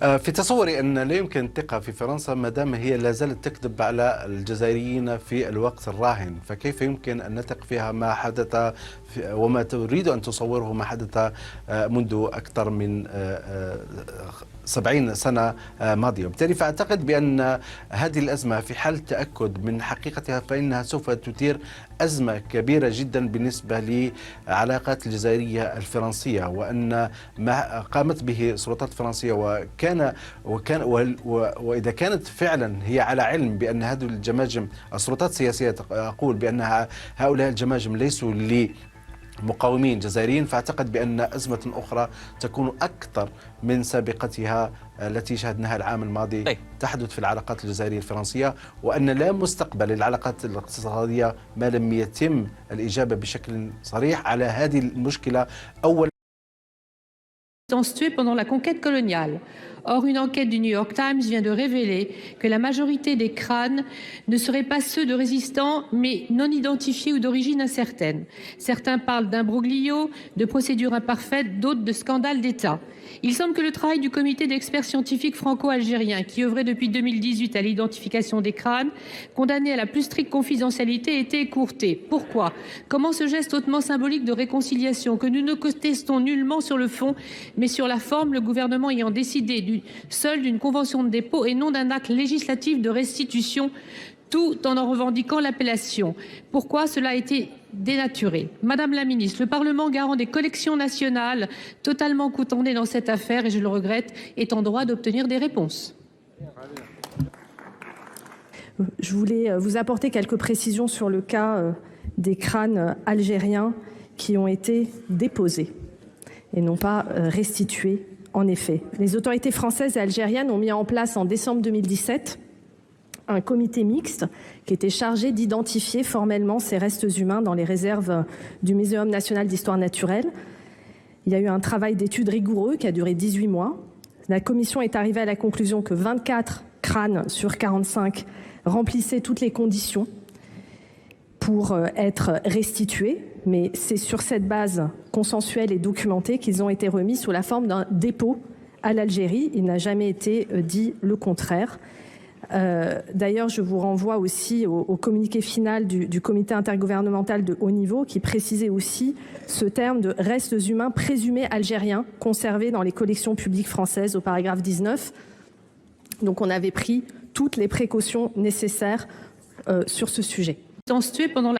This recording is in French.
في تصوري أن لا يمكن الثقة في فرنسا ما دام هي لا زالت تكذب على الجزائريين في الوقت الراهن، فكيف يمكن أن نثق فيها ما حدث وما تريد أن تصوره ما حدث منذ أكثر من 70 سنة ماضية. وبالتالي فأعتقد بأن هذه الأزمة في حال التأكد من حقيقتها فإنها سوف تثير أزمة كبيرة جدا بالنسبة لعلاقات الجزائرية الفرنسية، وأن ما قامت به السلطات الفرنسية وإذا كانت فعلا هي على علم بأن هذه الجماجم، السلطات السياسية تقول بأن هؤلاء الجماجم ليسوا مقاومين جزائريين، فأعتقد بأن أزمة أخرى تكون أكثر من سابقتها التي شاهدناها العام الماضي تحدث في العلاقات الجزائرية الفرنسية، وأن لا مستقبل للعلاقات الاقتصادية ما لم يتم الإجابة بشكل صريح على هذه المشكلة أولا. Tués pendant la conquête coloniale. Or, une enquête du New York Times vient de révéler que la majorité des crânes ne seraient pas ceux de résistants, mais non identifiés ou d'origine incertaine. Certains parlent d'imbroglio, de procédures imparfaites, d'autres de scandales d'État. Il semble que le travail du comité d'experts scientifiques franco-algériens, qui œuvrait depuis 2018 à l'identification des crânes, condamnés à la plus stricte confidentialité, ait été écourté. Pourquoi? Comment ce geste hautement symbolique de réconciliation, que nous ne contestons nullement sur le fond, mais sur la forme, le gouvernement ayant décidé seul d'une convention de dépôt et non d'un acte législatif de restitution, tout en revendiquant l'appellation. Pourquoi cela a été dénaturé? Madame la ministre, le Parlement, garant des collections nationales, totalement condamné dans cette affaire, et je le regrette, est en droit d'obtenir des réponses. Je voulais vous apporter quelques précisions sur le cas des crânes algériens qui ont été déposés et non pas restitués. En effet, les autorités françaises et algériennes ont mis en place en décembre 2017 un comité mixte qui était chargé d'identifier formellement ces restes humains dans les réserves du Muséum national d'histoire naturelle. Il y a eu un travail d'étude rigoureux qui a duré 18 mois. La commission est arrivée à la conclusion que 24 crânes sur 45 remplissaient toutes les conditions pour être restitués, mais c'est sur cette base consensuelle et documentée qu'ils ont été remis sous la forme d'un dépôt à l'Algérie. Il n'a jamais été dit le contraire. D'ailleurs, je vous renvoie aussi au communiqué final du comité intergouvernemental de haut niveau qui précisait aussi ce terme de restes humains présumés algériens conservés dans les collections publiques françaises au paragraphe 19. Donc on avait pris toutes les précautions nécessaires sur ce sujet. Tués pendant la